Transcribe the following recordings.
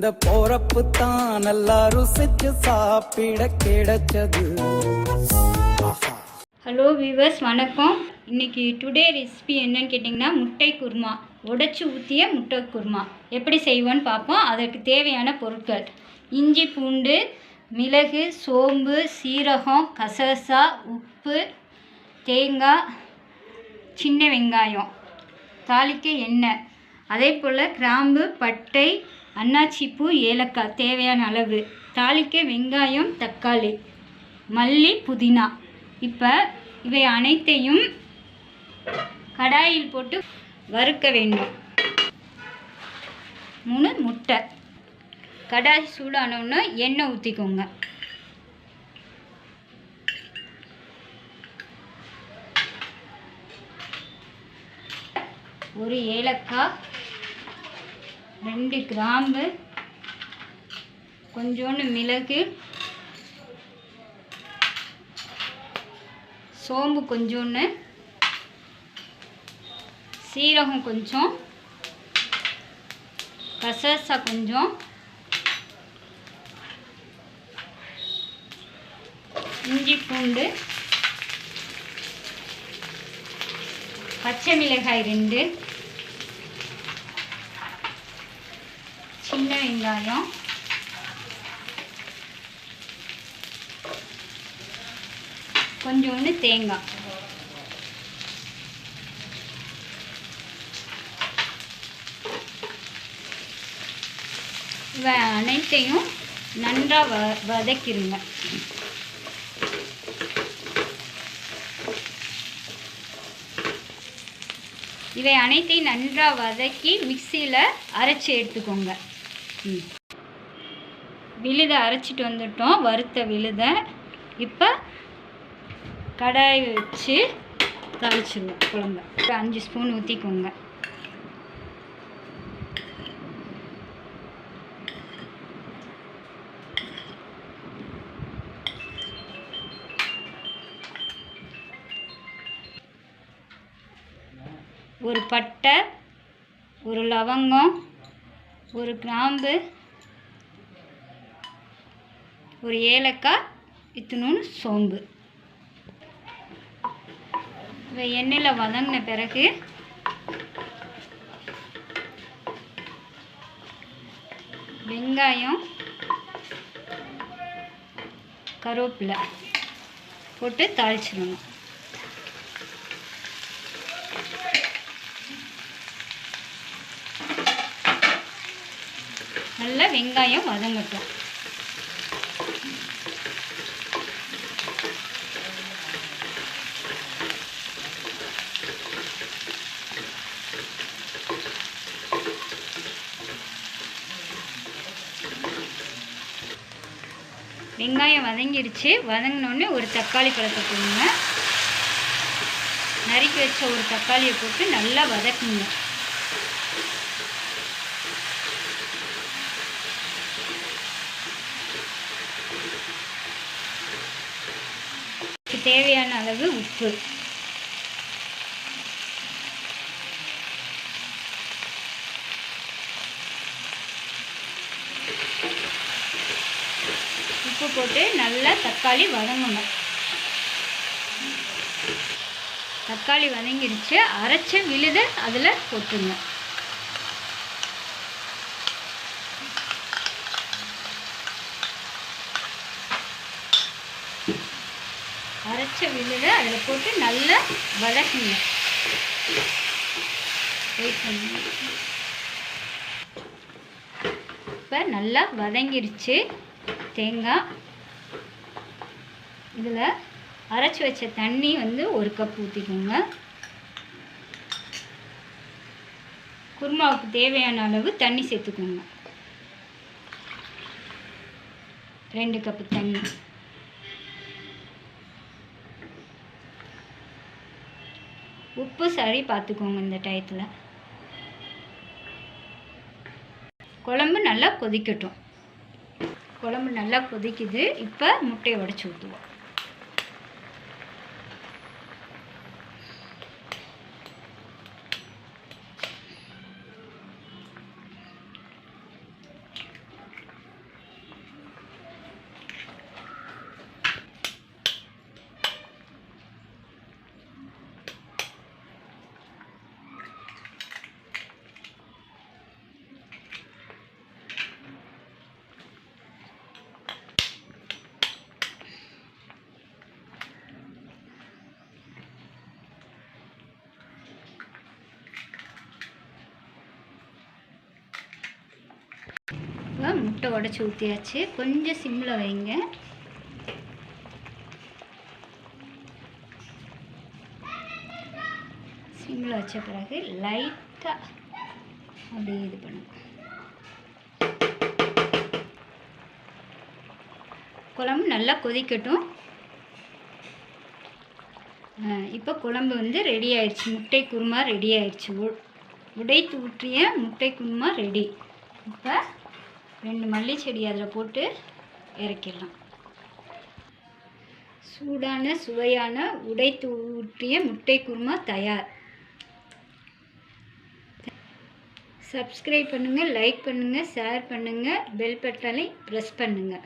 இந்த போறப்பு தான் நல்லா ருசிச்சு சாப்பிட கிடைச்சது. ஹலோ வியூவர்ஸ், வணக்கம். இன்றைக்கி டுடே ரெசிபி என்னன்னு கேட்டிங்கன்னா முட்டை குருமா, உடைச்சி ஊற்றிய முட்டை குருமா எப்படி செய்வோன்னு பார்ப்போம். அதற்கு தேவையான பொருட்கள்: இஞ்சி, பூண்டு, மிளகு, சோம்பு, சீரகம், கசகசா, உப்பு, தேங்காய், சின்ன வெங்காயம், தாளிக்க எண்ணெய், அதே போல் கிராம்பு, பட்டை, அன்னாச்சிப்பூ, ஏலக்காய் தேவையான அளவு, தாளிக்க வெங்காயம், தக்காளி, மல்லி, புதினா. இப்போ இவை அனைத்தையும் கடாயில் போட்டு வறுக்க வேண்டும். 3 முட்டை. கடாய் சூடானோன்னு எண்ணெய் ஊற்றிக்கோங்க. ஒரு ஏலக்காய், 2 கிராம்பு, கொஞ்சோண்டு மிளகு, சோம்பு கொஞ்சோண்டு, சீரகம் கொஞ்சம், கசகசா கொஞ்சம், இஞ்சி பூண்டு, பச்சை மிளகாய் 2, சின்ன வெங்காயம், கொஞ்சோண்டு தேங்காய். இவை அனைத்தையும் நன்றாக வதக்கிடுங்க. இவை அனைத்தையும் நன்றாக வதக்கி மிக்சியில் அரைச்சி எடுத்துக்கோங்க. விழுதை அரைச்சிட்டு வந்துட்டோம், வறுத்த விழுதை. இப்போ கடாய் வச்சு தாளிச்சிடுவோம் குழம்பு. 5 ஸ்பூன் ஊற்றிக்கோங்க. ஒரு பட்டை, ஒரு லவங்கம், ஒரு கிராம்பு, ஒரு ஏலக்காய், இத்தினூன்னு சோம்பு. இவை எண்ணெயில் வதங்கின பிறகு வெங்காயம், கருவேப்பிலை போட்டு தாளிச்சிடணும். நல்லா வெங்காயம் வதங்கட்டும். வெங்காயம் வதங்கிடுச்சு. வதங்கினோடனே ஒரு தக்காளி பழத்தை போடுங்க. நறுக்கி வச்ச ஒரு தக்காளியை போட்டு நல்லா வதக்குங்க. தேவையான அளவு உப்பு, உப்பு போட்டு நல்லா தக்காளி வதங்கணும். தக்காளி வதங்கிடுச்சு. அரைச்ச விழுதை அதில் போட்டுங்க. அரைச்ச விழுதை அதில் போட்டு நல்லா வதக்குங்க. இப்போ நல்லா வதங்கிடுச்சு தேங்காய். இதில் அரைச்சி வச்ச தண்ணி வந்து 1 கப் ஊற்றிக்கோங்க. குருமாவுக்கு தேவையான அளவு தண்ணி சேர்த்துக்கோங்க. 2 கப்பு தண்ணி. உப்பு சரி பார்த்துக்கோங்க. இந்த டயத்தில் குழம்பு நல்லா கொதிக்கட்டும். குழம்பு நல்லா கொதிக்குது. இப்போ முட்டையை உடைச்சி ஊற்றுவோம். இப்போ முட்டை உடச்சி ஊற்றியாச்சு. கொஞ்சம் சிம்மில் வைங்க. சிம்மில் வச்ச பிறகு லைட்டாக அப்படியே இது பண்ணுங்க. குழம்பு நல்லா கொதிக்கட்டும். இப்போ குழம்பு வந்து ரெடி ஆயிடுச்சு. முட்டை குருமா ரெடி ஆயிடுச்சு. உடைத்து ஊற்றிய முட்டை குருமா ரெடி. இப்போ 2 மல்லி செடி அதில் போட்டு இறக்கிடலாம். சூடான சுவையான உடைத்து ஊற்றிய முட்டை குருமா தயார். சப்ஸ்கிரைப் பண்ணுங்கள், லைக் பண்ணுங்கள், ஷேர் பண்ணுங்கள், பெல் பட்டனை ப்ரெஸ் பண்ணுங்கள்.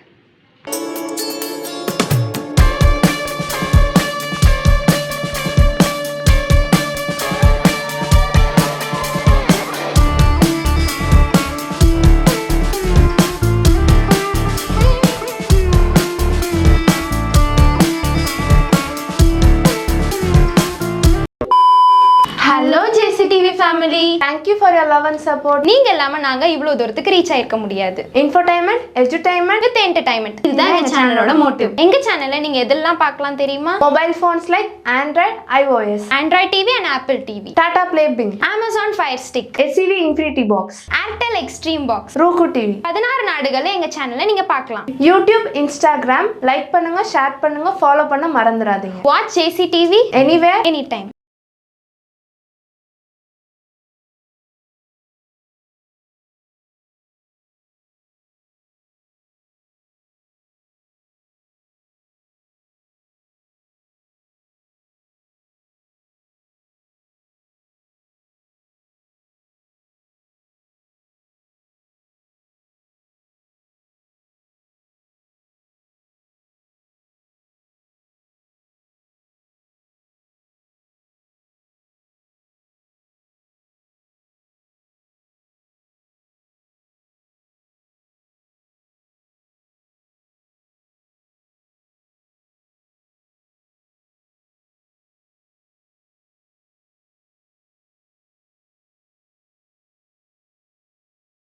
Hello JCTV family, thank you for your love and support. நீங்க இல்லாம நாங்க இவ்வளவு தூரத்துக்கு ரீச் ஆயிருக்க முடியாது. இன்ஃபோடைன்மெண்ட், எஜுடைன்மெண்ட் வித் என்டர்டைன்மெண்ட், இதுதான் எங்க சேனலோட மோட்டிவ். எங்க சேனல்ல நீங்க எதெல்லாம் பார்க்கலாம் தெரியுமா? Mobile phones like Android, iOS, Android TV and Apple TV, Tata Play Binge, Amazon Fire Stick, SCV Infinity Box, Airtel Xstream Box, roku TV. 16 நாடுகள்ல எங்க சேனல்ல நீங்க பார்க்கலாம். யூடியூப், இன்ஸ்டாகிராம் லைக் பண்ணுங்க, ஷேர் பண்ணுங்க, ஃபாலோ பண்ண மறந்துடாதீங்க. Watch JCTV anywhere, any time.